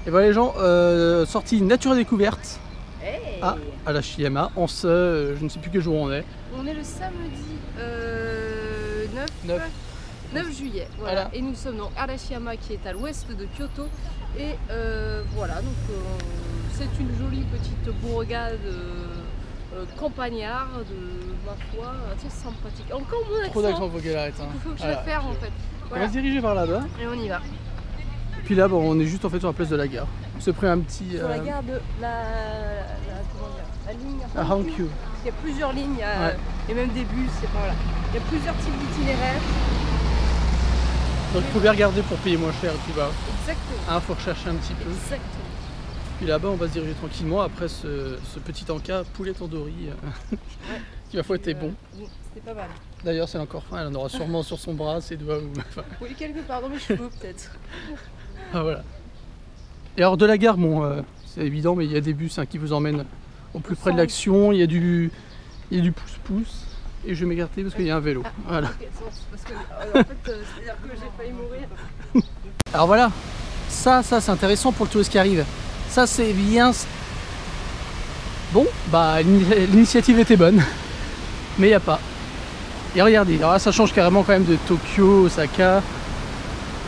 Et voilà les gens, sortie nature et découverte Hey. à Arashiyama, je ne sais plus quel jour on est. On est le samedi 9 juillet, voilà. Et nous sommes dans Arashiyama qui est à l'ouest de Kyoto. Et voilà, donc c'est une jolie petite bourgade campagnarde, ma foi, assez sympathique. Encore mon accent. Trop d'accent, faut qu'elle arrête. Il faut que je le fasse en fait. Voilà. On va se diriger vers là-bas. Et on y va. Et puis là, bon, on est juste en fait sur la place de la gare. On s'est pris un petit... Sur la gare de la ligne Hankyu. Il y a plusieurs lignes, et même des bus, voilà. Il y a plusieurs types d'itinéraires. Donc il faut bien regarder pour payer moins cher, tu vois. Exactement. Faut rechercher un petit peu. Exactement. Puis là-bas, on va se diriger tranquillement après ce petit encas poulet tandoori qui va foi était bon. C'était pas mal. D'ailleurs, c'est encore faim, elle en aura sûrement sur son bras, ses doigts ou... Oui, quelque part dans mes cheveux peut-être. Ah voilà. Et alors de la gare, bon, c'est évident, mais il y a des bus qui vous emmènent au plus près de l'action, il y a du pouce-pouce. Et je vais m'écarter parce qu'il y a un vélo. Voilà. Okay, parce que, en fait, c'est-à-dire que j'ai failli mourir. Alors voilà, ça c'est intéressant pour le touriste qui arrive. Ça c'est bien. Bon, bah l'initiative était bonne, mais il n'y a pas. Et regardez, alors là ça change carrément quand même de Tokyo, Osaka.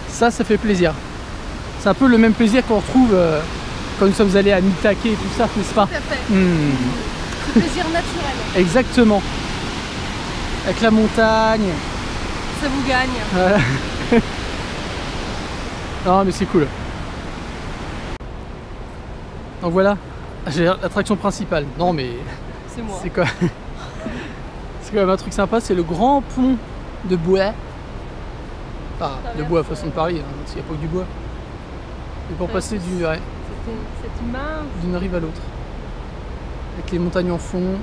Ça fait plaisir. C'est un peu le même plaisir qu'on retrouve quand nous sommes allés à Mitake et tout ça, n'est-ce pas? Tout à fait. Ce plaisir naturel. Exactement. Avec la montagne. Ça vous gagne. Voilà. Non mais c'est cool. Donc voilà, j'ai l'attraction principale. Non mais c'est moi. C'est quoi? C'est quand même un truc sympa, c'est le grand pont de bois. Enfin, de bois façon de parler, hein, parce qu'il n'y a pas que du bois. Et pour passer d'une rive à l'autre. Avec les montagnes en fond.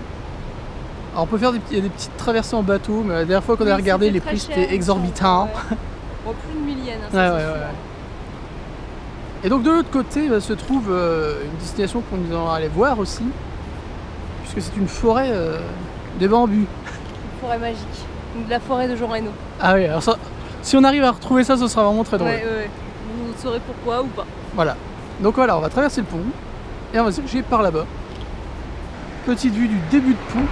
Alors on peut faire il y a des petites traversées en bateau, mais la dernière fois qu'on a regardé, les prix c'était exorbitant. Bon, plus de 1000 yens, hein, ouais. Et donc de l'autre côté se trouve une destination qu'on nous aller voir aussi, puisque c'est une forêt de bambus. Une forêt magique, de la forêt de Jean Reno. Ah oui, alors ça, si on arrive à retrouver ça, ce sera vraiment très drôle. Ouais. Vous saurez pourquoi ou pas. Voilà. Donc voilà, on va traverser le pont et on va se diriger par là-bas. Petite vue du début de pont.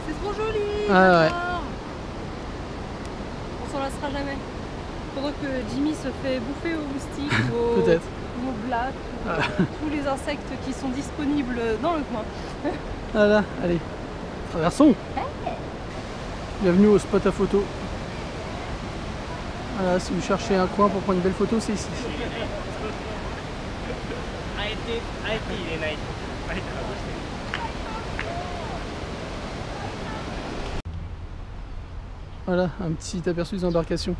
C'est trop joli. Ah ouais. On s'en lassera jamais. Pendant que Jimmy se fait bouffer aux moustiques, peut-être, ou aux blattes, tous les insectes qui sont disponibles dans le coin. Voilà, allez, traversons. Bienvenue au spot à photo. Voilà, si vous cherchez un coin pour prendre une belle photo, c'est ici. Voilà, un petit aperçu des embarcations.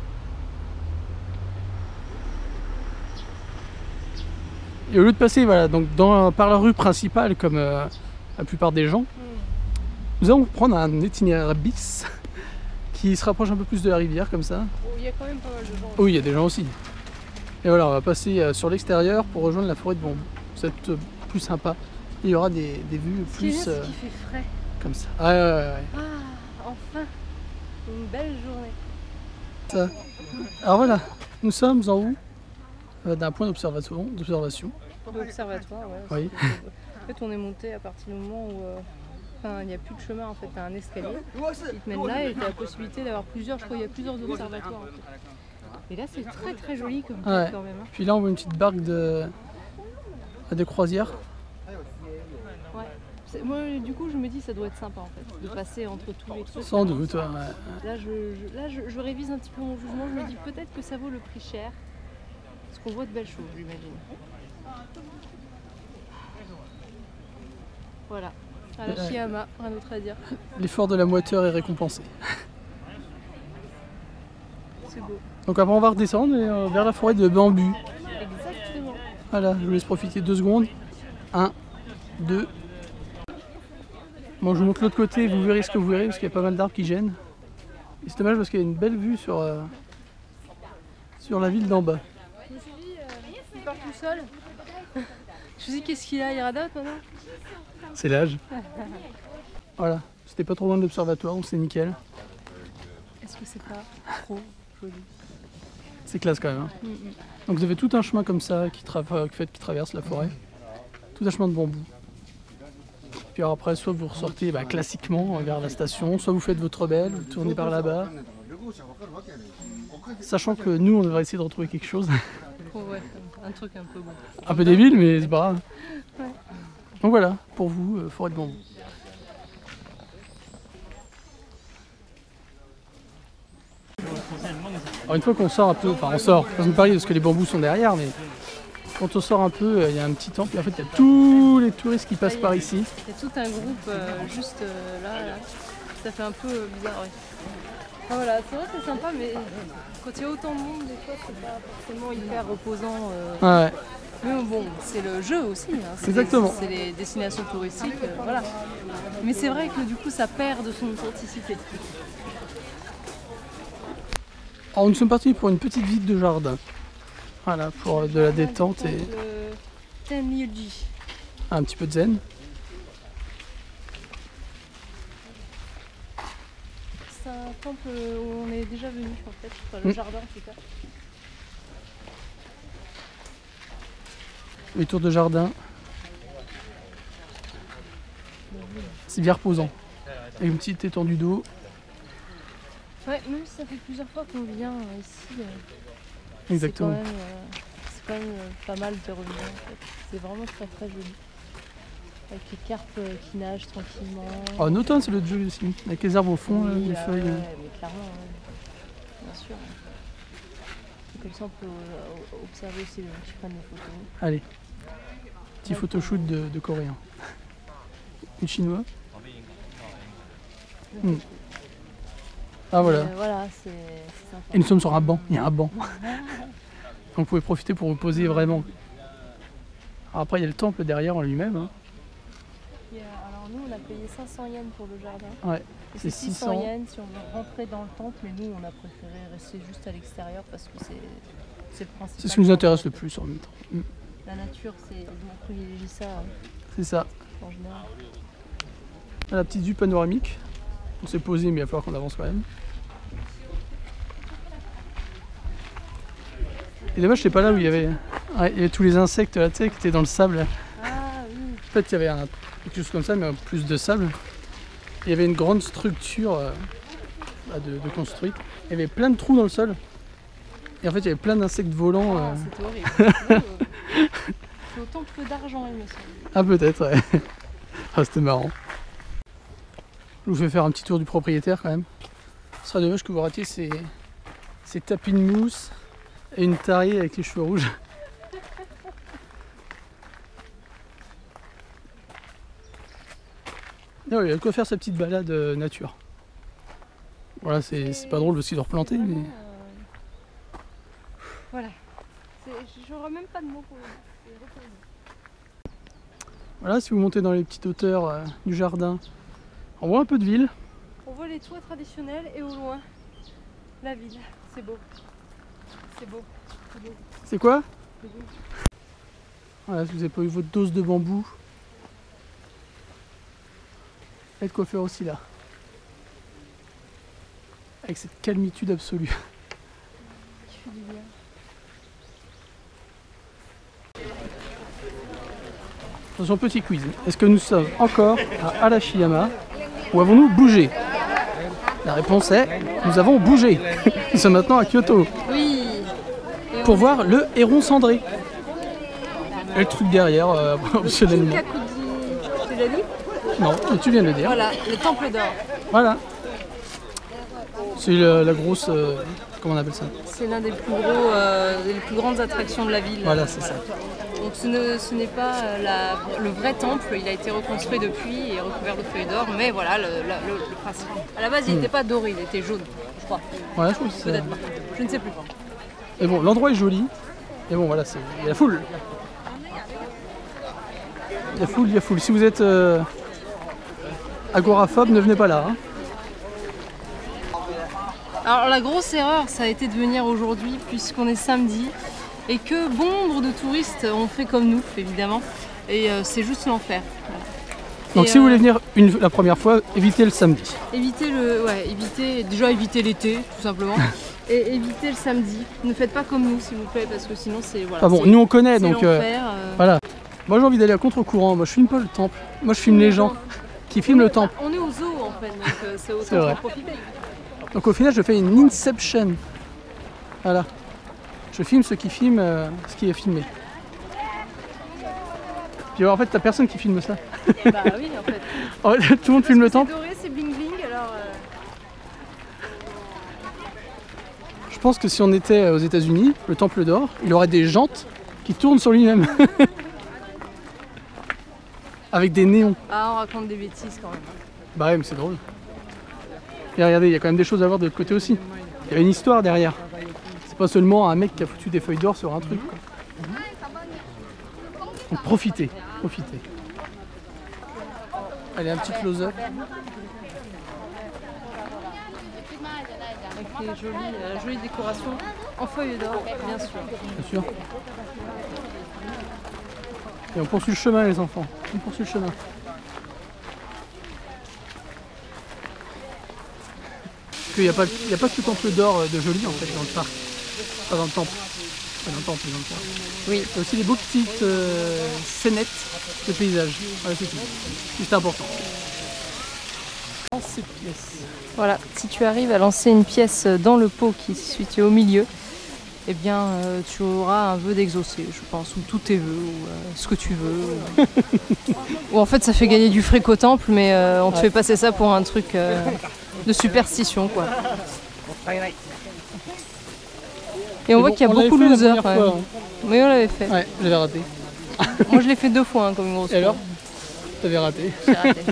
Et au lieu de passer donc par la rue principale comme la plupart des gens, nous allons prendre un itinéraire bis qui se rapproche un peu plus de la rivière comme ça. Oh, il y a quand même pas mal de gens. Oui, il y a des gens aussi. Et voilà, on va passer sur l'extérieur pour rejoindre la forêt de bambou. Ça va être plus sympa. Il y aura des vues plus... Ce qui est bien, c'est qu'il fait frais. Comme ça. Ouais. Ah, enfin, une belle journée. Ça. Alors voilà, nous sommes en haut d'un point d'observation. D'observatoire, ouais. Oui. En fait, on est monté à partir du moment où il n'y a plus de chemin, en fait, tu as un escalier qui te mène là et tu as la possibilité d'avoir plusieurs, je crois, il y a plusieurs observatoires. En fait. Et là, c'est très très joli comme quand même. Hein. Puis là, on voit une petite barque de croisière. Ouais. Moi, du coup, je me dis ça doit être sympa, en fait, de passer entre tous les trucs. Sans doute, ouais. Là, je révise un petit peu mon jugement, je me dis peut-être que ça vaut le prix cher. Parce qu'on voit de belles choses, j'imagine. Voilà. Arashiyama, rien d'autre à dire. L'effort de la moiteur est récompensé. C'est beau. Donc après on va redescendre vers la forêt de bambus. Exactement. Voilà, je vous laisse profiter 2 secondes. 1, 2. Bon, je vous montre l'autre côté, vous verrez ce que vous verrez parce qu'il y a pas mal d'arbres qui gênent. Et c'est dommage parce qu'il y a une belle vue sur la ville d'en bas. Je me suis dit, il part tout seul. Je me suis dit, qu'est-ce qu'il a? Il radote maintenant? C'est l'âge. Voilà, c'était pas trop loin de l'observatoire, donc c'est nickel. Est-ce que c'est pas trop joli? C'est classe quand même. Hein. Donc vous avez tout un chemin comme ça qui traverse la forêt. Tout un chemin de bambou. Puis alors après, soit vous ressortez classiquement vers la station, soit vous faites votre rebelle, vous tournez par là-bas. Sachant que nous, on devrait essayer de retrouver quelque chose. Ouais, un truc un peu bon. Un peu débile, mais c'est pas grave. Ouais. Donc voilà, pour vous, forêt de bambou. Alors une fois qu'on sort un peu, enfin on sort, façon de Paris parce que les bambous sont derrière, mais quand on sort un peu, il y a un petit temple et en fait il y a tous les touristes qui passent par ici. Il y a tout un groupe juste là, ça fait un peu bizarre, ouais. Ah, voilà, c'est vrai que c'est sympa, mais quand il y a autant de monde, des fois c'est pas forcément hyper reposant. Ouais. Mais bon, c'est le jeu aussi, hein. Exactement. C'est les destinations touristiques, voilà. Mais c'est vrai que du coup ça perd de son authenticité. Alors nous sommes partis pour une petite visite de jardin. Voilà, pour de la détente et Tenryuji. un petit peu de zen. C'est un temple où on est déjà venu en fait, enfin, le jardin en tout cas. Les tours de jardin. C'est bien reposant. Avec une petite étendue d'eau. Ouais, même si ça fait plusieurs fois qu'on vient ici, Exactement. c'est quand même pas mal de revenir en fait. C'est vraiment très très joli. Avec les carpes qui nagent tranquillement. Oh, en automne c'est le jeu aussi, avec les arbres au fond, là, les feuilles. Ouais, mais clairement, bien sûr. Et comme ça on peut observer aussi les gens qui prennent des photos. Allez, petit photoshoot de coréen. Et de chinois. Ah voilà. Voilà, c'est sympa. Et nous sommes sur un banc, il y a un banc. Donc vous pouvez profiter pour vous poser vraiment. Alors après il y a le temple derrière en lui-même. Hein. Alors nous on a payé 500 yens pour le jardin. Ouais, c'est 600 yens si on veut rentrer dans le temple, mais nous on a préféré rester juste à l'extérieur parce que c'est le principal. C'est ce qui nous intéresse le plus en même temps. La nature, on privilégie ça. C'est ça. En général. La petite vue panoramique. On s'est posé mais il va falloir qu'on avance quand même. Et dommage c'est pas là où il y avait tous les insectes là, tu sais, qui étaient dans le sable. Ah oui. En fait il y avait quelque chose comme ça mais plus de sable. Il y avait une grande structure de construite. Il y avait plein de trous dans le sol. Et en fait il y avait plein d'insectes volants. C'était horrible. C'est autant que d'argent il me semble. Ah peut-être ouais. Ah c'était marrant. Je vous fais faire un petit tour du propriétaire quand même. Ce serait dommage que vous ratiez ces tapis de mousse et une tariée avec les cheveux rouges. Ah oui, il y a de quoi faire sa petite balade nature. Voilà, c'est pas drôle aussi de replanter, mais... Voilà. J'aurais même pas de mots pour Voilà, si vous montez dans les petites hauteurs du jardin, on voit un peu de ville. On voit les toits traditionnels et au loin, la ville. C'est beau. C'est beau. C'est beau. C'est quoi? C'est beau. Voilà, si vous n'avez pas eu votre dose de bambou. Il y a de quoi faire aussi là. Avec cette calmitude absolue. Qui fait du bien. Attention, petit quiz. Est-ce que nous sommes encore à Arashiyama ou avons-nous bougé? La réponse est nous avons bougé. Nous sommes maintenant à Kyoto. Oui. Pour voir le héron cendré. Et le truc derrière, optionnellement. Tu l'as dit? Non, mais tu viens de le dire. Voilà, le temple d'or. Voilà. C'est la grosse... comment on appelle ça? C'est l'un des plus grandes attractions de la ville. Voilà, c'est ça. Donc ce n'est pas le vrai temple, il a été reconstruit depuis et recouvert de feuilles d'or, mais voilà le principe. À la base il n'était pas doré, il était jaune, je crois. Ouais, je crois que c'est ça. Peut-être pas, je ne sais plus. Et bon, l'endroit est joli. Et bon, voilà, il y a la foule. Il y a foule. Si vous êtes agoraphobe, ne venez pas là. Hein. Alors la grosse erreur, ça a été de venir aujourd'hui puisqu'on est samedi et que bon nombre de touristes ont fait comme nous, évidemment, et c'est juste l'enfer. Voilà. Donc si vous voulez venir la première fois, évitez le samedi. Évitez l'été, tout simplement. Et évitez le samedi. Ne faites pas comme nous, s'il vous plaît, parce que sinon c'est... Voilà, ah bon, nous on connaît, donc voilà. Moi j'ai envie d'aller à contre-courant, moi je filme pas le temple. Moi je filme les gens qui filment le temple. On est au zoo en fait, donc c'est autant en profiter. Donc au final je fais une inception. Voilà. Je filme ceux qui filment ce qui est filmé. Puis en fait t'as personne qui filme ça. Bah oui en fait. Tout le monde filme le temple. C'est doré, c'est bling bling, alors... Je pense que si on était aux États-Unis, le temple d'or, il aurait des jantes qui tournent sur lui-même. Avec des néons. Ah, on raconte des bêtises quand même. Bah ouais, mais c'est drôle. Et regardez, il y a quand même des choses à voir de l'autre côté aussi. Il y a une histoire derrière. C'est pas seulement un mec qui a foutu des feuilles d'or sur un truc, quoi. Donc profitez, profitez. Allez, un petit close-up. Avec la jolie décoration en feuilles d'or, bien sûr. Bien sûr. Et on poursuit le chemin, les enfants. On poursuit le chemin. Parce qu'il n'y a pas que le temple d'or de Joly en fait dans le parc. Pas dans le temple. Pas dans le temple, dans le parc. Oui. Il y a aussi des beaux petites scénettes de paysages. Voilà, c'est tout. Juste important. Ces pièces. Voilà, si tu arrives à lancer une pièce dans le pot qui est situé au milieu, eh bien tu auras un vœu d'exaucer, je pense, ou tous tes vœux, ou ce que tu veux. Ou en fait ça fait gagner du fric au temple, mais on te fait passer ça pour un truc de superstition, quoi. Et on voit qu'il y a beaucoup de losers quand même. Oui, on l'avait fait. Ouais, j'avais raté. Moi je l'ai fait 2 fois, hein, comme une grosse. Et alors? T'avais raté. J'ai raté.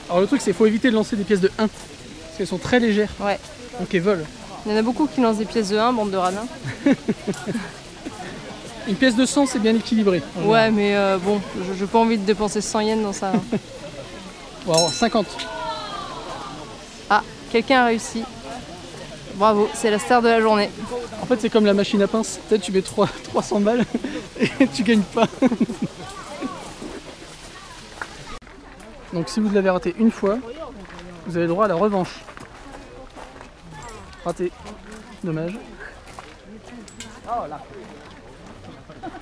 Alors le truc c'est qu'il faut éviter de lancer des pièces de 1 parce qu'elles sont très légères. Ouais. Donc elles volent. Il y en a beaucoup qui lancent des pièces de 1, bande de radins. Une pièce de 100 c'est bien équilibré. Ouais mais bon, j'ai pas envie de dépenser 100 yens dans ça. On va avoir 50. Ah, quelqu'un a réussi. Bravo, c'est la star de la journée. En fait c'est comme la machine à pince. Peut-être tu mets 300 balles et tu gagnes pas. Donc si vous l'avez raté une fois, vous avez le droit à la revanche. Raté. Dommage.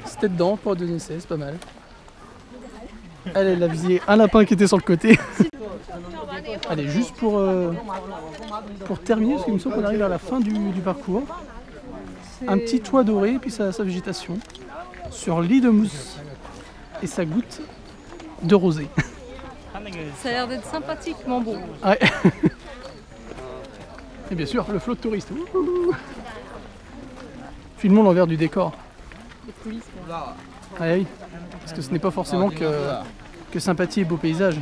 C'était dedans pour le deuxième essai, c'est pas mal. Elle a visé un lapin qui était sur le côté. Allez, juste pour terminer, parce qu'il me semble qu'on arrive à la fin du parcours. Un petit toit doré, puis sa végétation. Sur lit de mousse. Et sa goutte de rosée. Ça a l'air d'être sympathiquement bon. Ouais. Et bien sûr, le flot de touristes. Filmons l'envers du décor. Les coulisses. Ah oui, parce que ce n'est pas forcément que sympathie et beau paysage.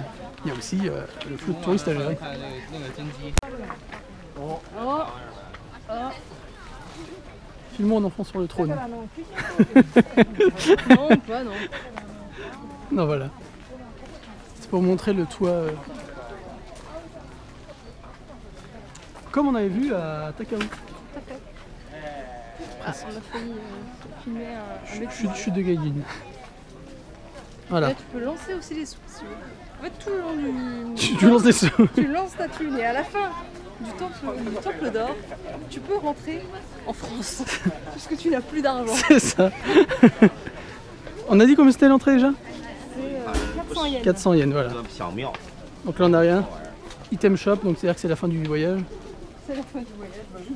Il y a aussi le flot de touristes à gérer. Filmons un enfant sur le trône. Non, pas non. Non, voilà. C'est pour montrer le toit. Comme on avait vu à Takao. On a failli filmer un Chute de Gaïdine. Voilà. Là, tu peux lancer aussi les sous si tu veux. En fait, tout le long du... Tu lances des sous. Tu lances ta thune et à la fin du temple d'or, tu peux rentrer en France. Puisque tu n'as plus d'argent. C'est ça. On a dit combien c'était l'entrée déjà? C'est 400 yens. 400 yens, voilà. Donc là on n'a rien. Item shop, donc c'est-à-dire que c'est la fin du voyage. C'est la fin du voyage, oui.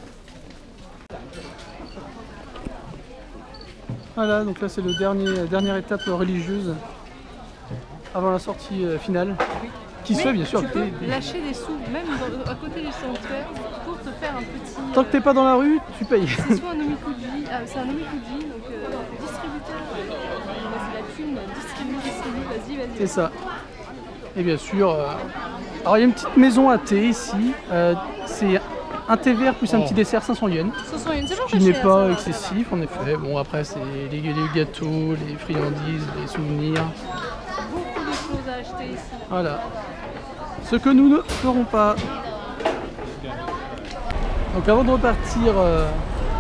Voilà, donc là c'est le dernière étape religieuse avant la sortie finale. Qui se fait bien sûr. Tu peux lâcher des sous, même à côté du sanctuaire, pour te faire un petit... Tant que t'es pas dans la rue, tu payes. C'est soit un omikuji, c'est un omikuji, donc distributeur. C'est la thune, distribue, vas-y. C'est ça. Et bien sûr, alors il y a une petite maison à thé ici. C'est un thé vert plus un petit dessert 500 yens. 500 yens, c'est genre qui n'est pas excessif en effet. Bon après c'est les gâteaux, les friandises, les souvenirs. Beaucoup de choses à acheter ici. Voilà. Ce que nous ne ferons pas. Donc avant de repartir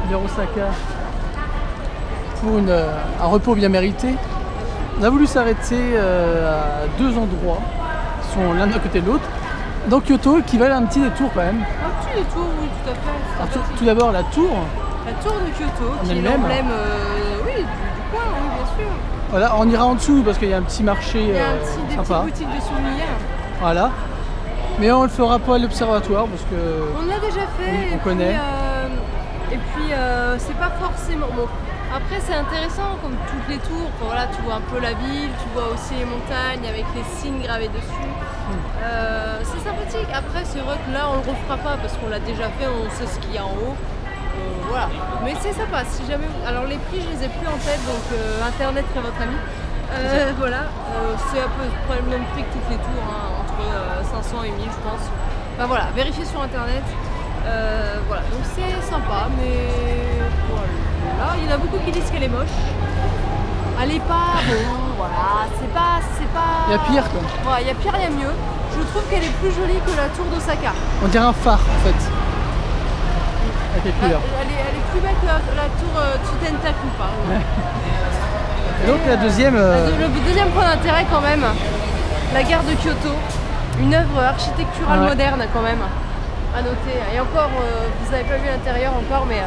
vers Osaka pour un repos bien mérité, on a voulu s'arrêter à 2 endroits qui sont l'un à côté de l'autre. Dans Kyoto, qui valent un petit détour quand même. les tours, oui, tout à fait. Alors, tout d'abord, la tour. La tour de Kyoto, qui est elle-même. l'emblème oui, du coin, oui, bien sûr. Voilà, on ira en dessous parce qu'il y a un petit marché Il y a des sympa. petites boutiques de souvenirs. Voilà. Mais on le fera pas à l'observatoire parce que... On l'a déjà fait. On connaît. Et puis, c'est pas forcément... Bon, après, c'est intéressant, comme toutes les tours. Enfin, voilà, tu vois un peu la ville, tu vois aussi les montagnes avec les signes gravés dessus. C'est sympathique. Après, c'est vrai que là, on le refera pas parce qu'on l'a déjà fait, on sait ce qu'il y a en haut. Voilà. Mais c'est sympa. Si jamais... Alors, les prix, je les ai plus en tête, donc Internet est votre ami. Voilà, c'est à peu près le même prix que toutes les tours, hein, entre 500 et 1000 je pense. Enfin voilà, vérifiez sur internet. Voilà, donc c'est sympa, mais voilà, il y en a beaucoup qui disent qu'elle est moche. Elle est pas bon, voilà, c'est pas. Il y a pire quoi. Voilà, il y a pire, il y a mieux. Je trouve qu'elle est plus jolie que la tour d'Osaka. On dirait un phare en fait. Avec les couleurs. Elle est plus belle que la tour Tutankhamun, par exemple. Et donc la deuxième... Le deuxième point d'intérêt quand même, la gare de Kyoto, une œuvre architecturale moderne quand même, à noter. Et encore, vous n'avez pas vu l'intérieur encore, mais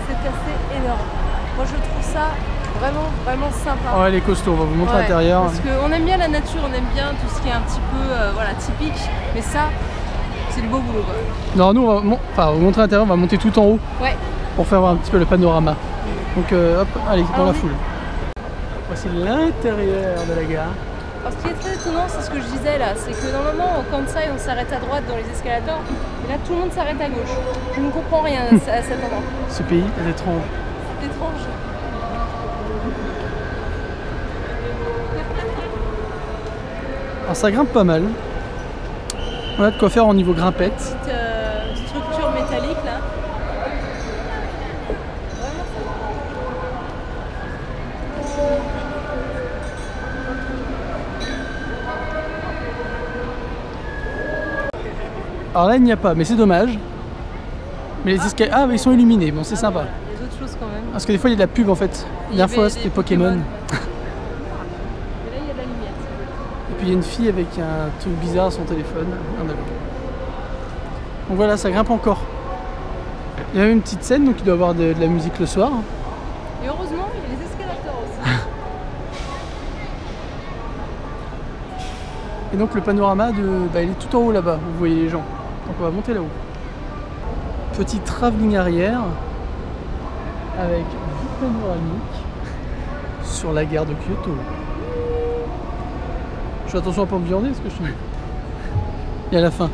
c'est assez énorme. Moi je trouve ça vraiment, vraiment sympa. Ouais, elle est costaud, on va vous montrer l'intérieur. Parce qu'on aime bien la nature, on aime bien tout ce qui est un petit peu voilà, typique, mais ça, c'est le beau boulot quoi. Non, nous on va vous montrer l'intérieur, on va monter tout en haut pour faire voir un petit peu le panorama. Donc hop, allez, dans la foule. Voici l'intérieur de la gare. Alors, ce qui est très étonnant, c'est ce que je disais là, c'est que normalement au Kansai on s'arrête à droite dans les escalators, et là tout le monde s'arrête à gauche. Je ne comprends rien à cet endroit. Ce pays est étrange. C'est étrange. Alors ça grimpe pas mal. On a de quoi faire au niveau grimpette. Petite structure métallique là. Alors là il n'y a pas, mais c'est dommage. Mais les escaliers... Ah, mais ils sont illuminés, bon c'est sympa. Il y a d'autres choses quand même. Parce que des fois il y a de la pub en fait. La dernière fois c'était Pokémon. Mais là il y a de la lumière. Et puis il y a une fille avec un truc bizarre à son téléphone. Ah, d'accord. Donc voilà, ça grimpe encore. Il y a même une petite scène, donc il doit y avoir de la musique le soir. Et heureusement, il y a les escalators aussi. Et donc le panorama, il est tout en haut là-bas, vous voyez les gens. Donc on va monter là-haut. Petit travelling arrière avec vue panoramique sur la gare de Kyoto. Je fais attention à ne pas me viander parce que je... Et à la fin.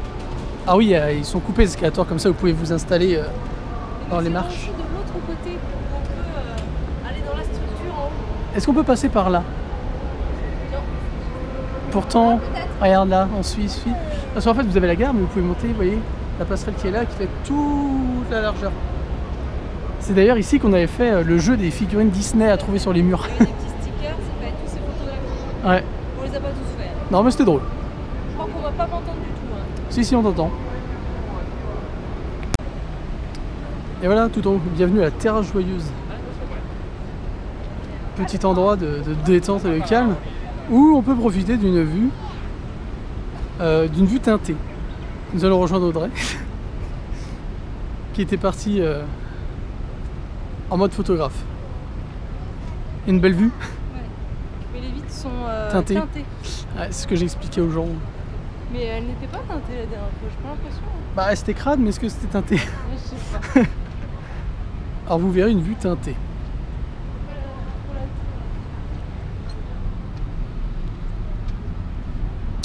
Ah oui, ils sont coupés les escalators, comme ça vous pouvez vous installer dans les marches. De l'autre côté, on peut aller dans la structure en haut. Est-ce qu'on peut passer par là? Non. Pourtant, regarde là, on suit. Parce qu'en fait vous avez la gare, mais vous pouvez monter, vous voyez, la passerelle qui est là, qui fait toute la largeur. C'est d'ailleurs ici qu'on avait fait le jeu des figurines Disney à trouver sur les murs. Il y a des petits stickers, ça fait tous ces photographies. Ouais. On les a pas tous fait. Non mais c'était drôle. Je crois qu'on va pas m'entendre du tout. Hein. Si, on t'entend. Et voilà, tout en haut, bienvenue à la Terrasse Joyeuse. Petit endroit de détente et de calme, où on peut profiter d'une vue teintée. Nous allons rejoindre Audrey, qui était partie en mode photographe. Une belle vue. Ouais. Mais les vitres sont teintées. teintées. Ouais, c'est ce que j'expliquais aux gens. Mais elles n'étaient pas teintées la dernière fois, j'ai pas l'impression. Bah c'était crade, mais est-ce que c'était teinté? Ouais, je sais pas. Alors vous verrez une vue teintée.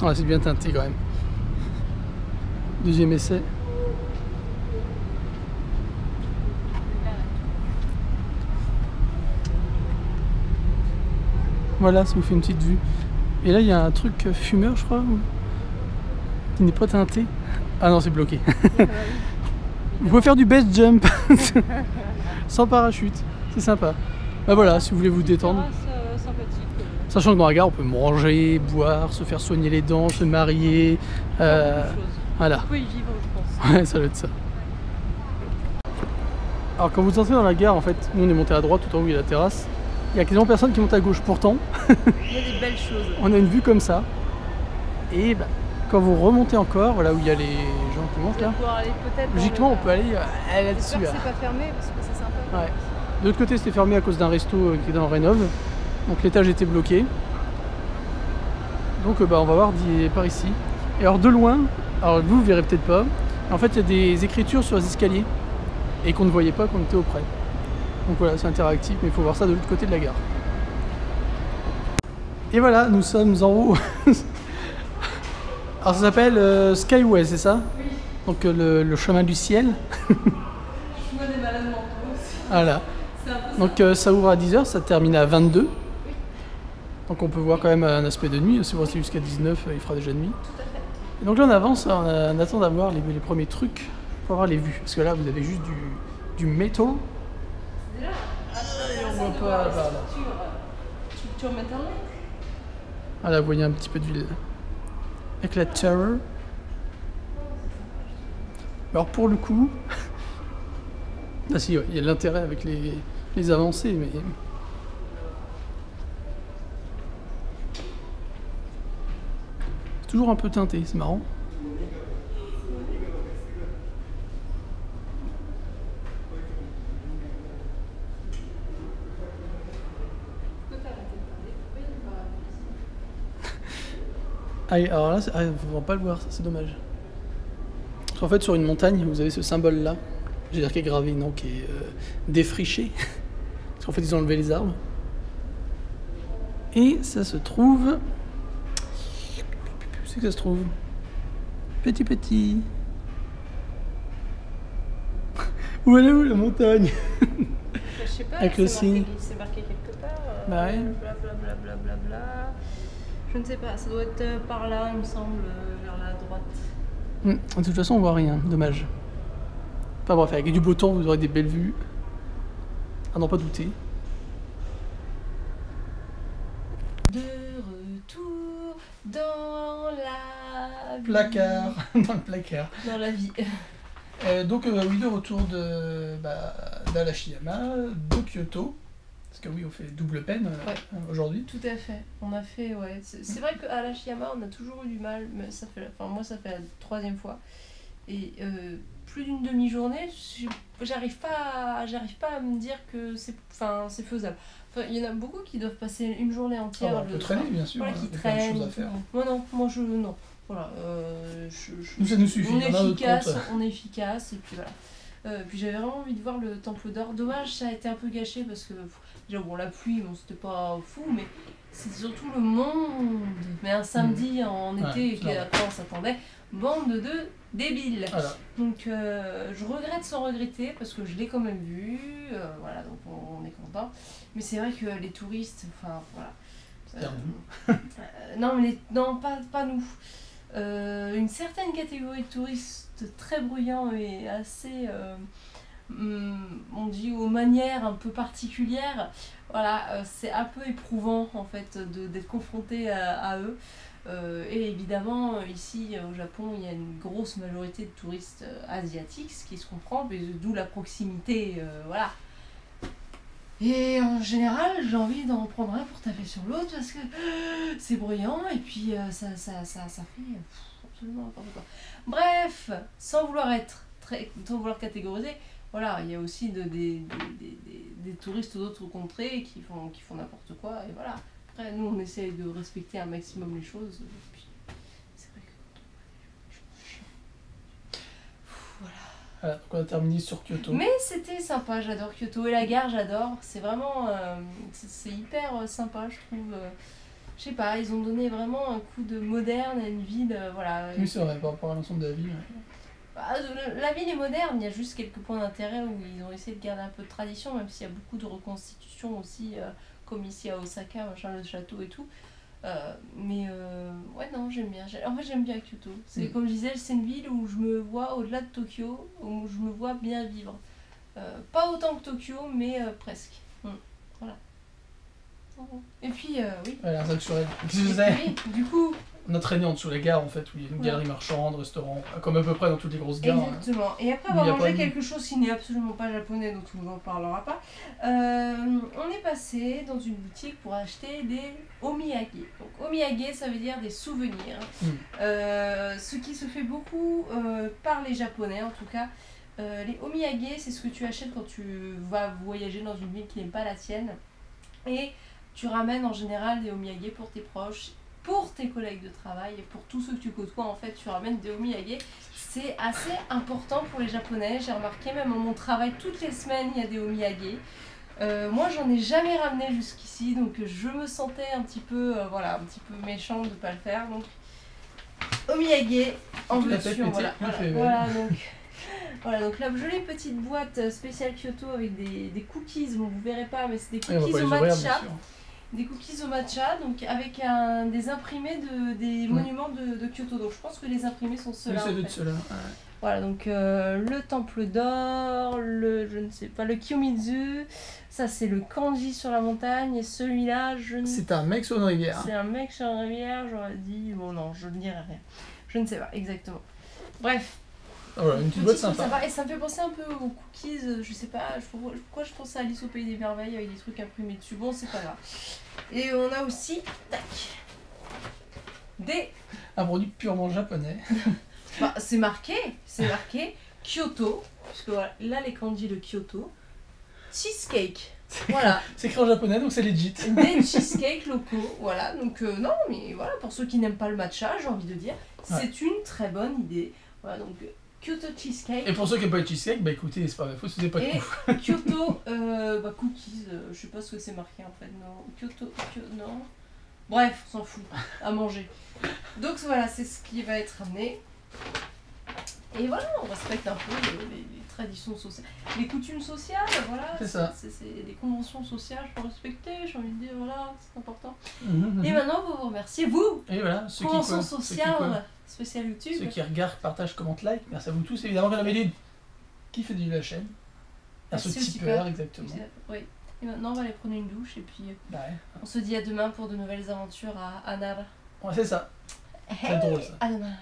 Ah, c'est bien teinté quand même. Deuxième essai. Voilà, ça vous fait une petite vue. Et là, il y a un truc fumeur, je crois, qui n'est pas teinté. Ah non, c'est bloqué. Vous pouvez faire du base jump sans parachute, c'est sympa. Bah voilà, si vous voulez vous détendre. Sympathique. Sachant que dans la gare, on peut manger, boire, se faire soigner les dents, se marier. Voilà. On peut y vivre, je pense. Ouais, ça doit être ça. Alors quand vous entrez dans la gare, en fait, nous on est monté à droite, tout en haut il y a la terrasse. Il y a quasiment personne qui monte à gauche. Pourtant, il y a des belles choses. On a une vue comme ça. Et bah, quand vous remontez encore, voilà où il y a les gens qu'on monte là. Aller logiquement, on peut aller là-dessus. J'espère que c'est pas fermé parce que c'est sympa. Ouais. De l'autre côté, c'était fermé à cause d'un resto qui est dans Rénov. Donc l'étage était bloqué. Donc on va voir par ici. Et alors de loin, alors vous verrez peut-être pas, en fait il y a des écritures sur les escaliers et qu'on ne voyait pas quand on était auprès. Donc voilà, c'est interactif, mais il faut voir ça de l'autre côté de la gare. Et voilà, nous sommes en haut. Alors ça s'appelle Skyway, c'est ça? Oui. Donc le chemin du ciel. Le chemin des malades mentaux aussi. Voilà. Donc ça ouvre à 10h, ça termine à 22h. Oui. Donc on peut voir quand même un aspect de nuit. Si vous restez jusqu'à 19h, il fera déjà nuit. Tout à fait. Et donc là on avance, on attend d'avoir les premiers trucs pour avoir les vues. Parce que là vous avez juste du métaux. C'est déjà et on voit pas là. Structure métallique. Voilà, vous voyez un petit peu de ville. Avec la Terror. Alors pour le coup... ah si, ouais, il y a de l'intérêt avec les avancées, mais... c'est toujours un peu teinté, c'est marrant. Ah, alors là, on ne va pas le voir, ça c'est dommage. Parce qu'en fait, sur une montagne, vous avez ce symbole-là. J'ai dire qui est gravé, non, qui est défriché. Parce qu'en fait, ils ont enlevé les arbres. Et ça se trouve... où c'est que ça se trouve? Petit. Où elle est où la montagne? Je sais pas, avec le signe. C'est marqué quelque part. Bah ouais. Blablabla. Je ne sais pas, ça doit être par là, il me semble, vers la droite. De toute façon, on voit rien, dommage. Enfin bref, avec du beau temps, vous aurez des belles vues. À n'en pas douter. De retour dans la vie. Placard, dans le placard. Dans la vie. Donc oui, de retour d'Arashiyama, de Kyoto. Parce que oui, on fait double peine aujourd'hui. Tout à fait. On a fait, ouais. C'est vrai qu'à Arashiyama, on a toujours eu du mal, mais ça fait, moi, ça fait la 3e fois. Et plus d'une demi-journée, j'arrive pas à me dire que c'est faisable. Enfin, il y en a beaucoup qui doivent passer une journée entière. On peut traîner, bien sûr. Voilà, qui il y a plein de traînent. choses à faire. Moi non, non. Voilà, nous, ça nous suffit. On est efficace, et puis voilà. Puis j'avais vraiment envie de voir le temple d'or. Dommage, ça a été un peu gâché parce que déjà bon, la pluie, bon, c'était pas fou, mais c'est surtout le monde. Mais un samedi en été, à quoi on s'attendait, bande de débiles. Voilà. Donc je regrette sans regretter parce que je l'ai quand même vu. Voilà, donc on est content. Mais c'est vrai que les touristes, enfin voilà. Non, pas nous. Une certaine catégorie de touristes très bruyants et assez, on dit, aux manières un peu particulières, voilà, c'est un peu éprouvant en fait d'être confronté à eux. Et évidemment, ici au Japon, il y a une grosse majorité de touristes asiatiques, ce qui se comprend, mais d'où la proximité, voilà. Et en général, j'ai envie d'en prendre un pour taper sur l'autre parce que c'est bruyant et puis ça fait absolument n'importe quoi. Bref, sans vouloir catégoriser, voilà, il y a aussi des touristes d'autres contrées qui font n'importe quoi et voilà. Après, nous, on essaye de respecter un maximum les choses. Et puis, c'est vrai que quand on voit des gens, voilà. Voilà, donc on a terminé sur Kyoto. Mais c'était sympa, j'adore Kyoto et la gare, j'adore. C'est vraiment, c'est hyper sympa, je trouve. Je sais pas, ils ont donné vraiment un coup de moderne à une ville, voilà. Oui, c'est vrai, par rapport à l'ensemble de la ville. La ville est moderne, il y a juste quelques points d'intérêt où ils ont essayé de garder un peu de tradition, même s'il y a beaucoup de reconstitutions aussi, comme ici à Osaka, machin, le château et tout. Ouais, non, j'aime bien. En fait, j'aime bien Kyoto. C'est comme je disais, c'est une ville où je me vois au-delà de Tokyo, où je me vois bien vivre. Pas autant que Tokyo, mais presque. Voilà. Et puis, oui. Elle a un sac sur elle. Oui, du coup, On a traîné en dessous de la gare en fait, où il y a une galerie marchande, restaurant, comme à peu près dans toutes les grosses gares. Exactement. Et après avoir mangé quelque chose qui n'est absolument pas japonais, dont on n'en parlera pas, on est passé dans une boutique pour acheter des omiyage. Donc omiyage, ça veut dire des souvenirs. Ce qui se fait beaucoup par les japonais en tout cas. Les omiyage, c'est ce que tu achètes quand tu vas voyager dans une ville qui n'est pas la tienne. Et tu ramènes en général des omiyage pour tes proches, pour tes collègues de travail et pour tous ceux que tu côtoies. En fait, tu ramènes des omiyage. C'est assez important pour les Japonais. J'ai remarqué, même en mon travail, toutes les semaines, il y a des omiyage. Moi, j'en ai jamais ramené jusqu'ici, donc je me sentais un petit peu, un petit peu méchante de ne pas le faire. Donc, omiyage, en veux-tu, voilà, donc la jolie petite boîte spéciale Kyoto avec des cookies, bon vous verrez pas mais c'est des cookies au matcha. Des cookies au matcha, donc avec des imprimés des monuments de Kyoto. Donc je pense que les imprimés sont ceux-là. Oui, c'est ceux-là. Ouais. Voilà, donc le temple d'or, le Kiyomizu, ça c'est le kanji sur la montagne, et celui-là, c'est un mec sur une rivière. C'est un mec sur une rivière, j'aurais dit, bon non, je ne dirai rien. Je ne sais pas exactement. Bref. Voilà, une petite boîte sympa. Et ça me fait penser un peu aux cookies, je sais pas pourquoi je pense à Alice au Pays des Merveilles avec des trucs imprimés dessus. Bon, c'est pas grave. Et on a aussi, un produit purement japonais. Bah, c'est marqué Kyoto, puisque voilà, là les kanji de Kyoto. Cheesecake. Voilà. C'est écrit en japonais, donc c'est legit. Des cheesecakes locaux, voilà. Donc non, mais voilà, pour ceux qui n'aiment pas le matcha, j'ai envie de dire, c'est une très bonne idée. Voilà, donc Kyoto Cheesecake. Et pour ceux qui n'aiment pas le cheesecake, bah écoutez, c'est pas grave, faut se pas de coup. Kyoto cookies, je sais pas ce que c'est marqué en fait, non. Kyoto, non. Bref, on s'en fout, à manger. Donc voilà, c'est ce qui va être amené. Et voilà, on respecte un peu les traditions sociales, les coutumes sociales, voilà. C'est ça. C'est des conventions sociales, il faut respecter, j'ai envie de dire, voilà, c'est important. Et maintenant, vous remerciez, vous, et voilà, convention sociale, spécial YouTube. Ceux qui regardent, partagent, commentent, like, merci à vous tous, évidemment, bien l'habitude, qui fait de la chaîne. Merci au tipeur, exactement. Oui. Et maintenant, on va aller prendre une douche, et puis on se dit à demain pour de nouvelles aventures à Nara. Ouais, c'est ça. C'est drôle ça. À demain.